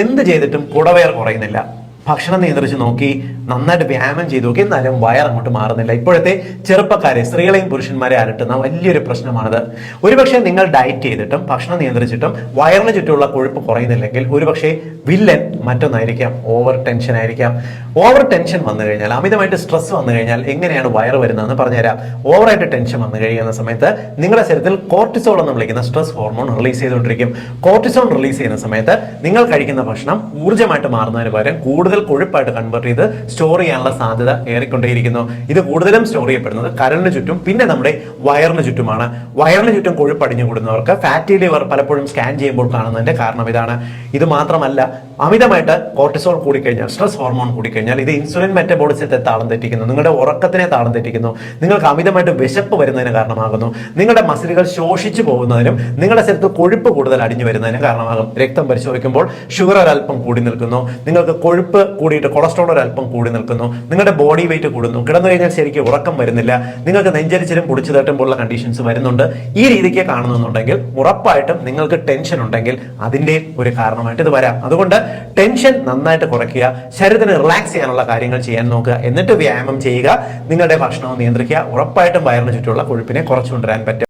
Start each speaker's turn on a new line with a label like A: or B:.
A: എന്ത് ചെയ്തിട്ടും കുടവയർ കുറയുന്നില്ല. ഭക്ഷണം നിയന്ത്രിച്ച് നോക്കി, നന്നായിട്ട് വ്യായാമം ചെയ്ത് നോക്കി, എന്നാലും വയർ അങ്ങോട്ട് മാറുന്നില്ല. ഇപ്പോഴത്തെ ചെറുപ്പക്കാരെ, സ്ത്രീകളെയും പുരുഷന്മാരെ അലട്ടുന്ന വലിയൊരു പ്രശ്നമാണിത്. ഒരുപക്ഷെ നിങ്ങൾ ഡയറ്റ് ചെയ്തിട്ടും ഭക്ഷണം നിയന്ത്രിച്ചിട്ടും വയറിന് ചുറ്റുമുള്ള കൊഴുപ്പ് കുറയുന്നില്ലെങ്കിൽ ഒരുപക്ഷെ വില്ലൻ മറ്റൊന്നായിരിക്കാം. ഓവർ ടെൻഷൻ ആയിരിക്കാം. ഓവർ ടെൻഷൻ വന്നു കഴിഞ്ഞാൽ, അമിതമായിട്ട് സ്ട്രെസ് വന്നു കഴിഞ്ഞാൽ എങ്ങനെയാണ് വയറ് വരുന്നതെന്ന് പറഞ്ഞുതരാം. ഓവറായിട്ട് ടെൻഷൻ വന്നു കഴിയുന്ന സമയത്ത് നിങ്ങളുടെ ശരീരത്തിൽ കോർട്ടിസോൾ എന്ന് വിളിക്കുന്ന സ്ട്രെസ് ഹോർമോൺ റിലീസ് ചെയ്തുകൊണ്ടിരിക്കും. കോർട്ടിസോൾ റിലീസ് ചെയ്യുന്ന സമയത്ത് നിങ്ങൾ കഴിക്കുന്ന ഭക്ഷണം ഊർജ്ജമായിട്ട് മാറുന്നതിന് പകരം കൂടുതൽ കൊഴുപ്പായിട്ട് കൺവേർട്ട് ചെയ്ത് സ്റ്റോർ ചെയ്യാനുള്ള സാധ്യത ഏറിക്കൊണ്ടേയിരിക്കുന്നു. ഇത് കൂടുതലും സ്റ്റോർ ചെയ്യപ്പെടുന്നത് കരളിന് ചുറ്റും, പിന്നെ നമ്മുടെ വയറിന് ചുറ്റുമാണ്. വയറിന് ചുറ്റും കൊഴുപ്പ് അടിഞ്ഞു കൂടുന്നവർക്ക് ഫാറ്റി ലിവർ പലപ്പോഴും സ്കാൻ ചെയ്യുമ്പോൾ കാണുന്നതിന്റെ കാരണം ഇതാണ്. ഇത് മാത്രമല്ല, അമിതമായിട്ട് കോർട്ടിസോൾ കൂടിക്കഴിഞ്ഞാൽ, സ്ട്രെസ് ഹോർമോൺ കൂടിക്കഴിഞ്ഞാൽ ഇത് ഇൻസുലിൻ മെറ്റബോളിസത്തെ താളം തെറ്റിക്കുന്നു, നിങ്ങളുടെ ഉറക്കത്തിനെ താളം തെറ്റിക്കുന്നു, നിങ്ങൾക്ക് അമിതമായിട്ട് വിശപ്പ് വരുന്നതിന് കാരണമാകുന്നു, നിങ്ങളുടെ മസിലുകൾ ശോഷിച്ചു പോകുന്നതിനും നിങ്ങളുടെ ശരീരത്തിൽ കൊഴുപ്പ് കൂടുതൽ അടിഞ്ഞു വരുന്നതിനും കാരണമാകും. രക്തം പരിശോധിക്കുമ്പോൾ ഷുഗർ ഒരല്പം കൂടി നിൽക്കുന്നു, നിങ്ങൾക്ക് കൊഴുപ്പ് കൂടിയിട്ട് കൊളസ്ട്രോൾ ഒരല്പം കൂടി നിൽക്കുന്നു, നിങ്ങളുടെ ബോഡി വെയിറ്റ് കൂടുന്നു, കിടന്നു കഴിഞ്ഞാൽ ശരിക്കും ഉറക്കം വരുന്നില്ല, നിങ്ങൾക്ക് നെഞ്ചരിച്ചിലും പൊടിച്ചു തട്ടുമ്പോഴുള്ള കണ്ടീഷൻസ് വരുന്നുണ്ട്. ഈ രീതിക്ക് കാണുന്നുണ്ടെങ്കിൽ ഉറപ്പായിട്ടും നിങ്ങൾക്ക് ടെൻഷൻ ഉണ്ടെങ്കിൽ അതിന്റെ ഒരു കാരണമായിട്ട് ഇത് വരാം. അതുകൊണ്ട് ടെൻഷൻ നന്നായിട്ട് കുറയ്ക്കുക, ശരീരത്തിന് റിലാക്സ് ചെയ്യാനുള്ള കാര്യങ്ങൾ ചെയ്യാൻ നോക്കുക, എന്നിട്ട് വ്യായാമം ചെയ്യുക, നിങ്ങളുടെ ഭക്ഷണവും നിയന്ത്രിക്കുക. ഉറപ്പായിട്ടും വയറിന് ചുറ്റുമുള്ള കൊഴുപ്പിനെ കുറച്ചുകൊണ്ടുവരാൻ പറ്റും.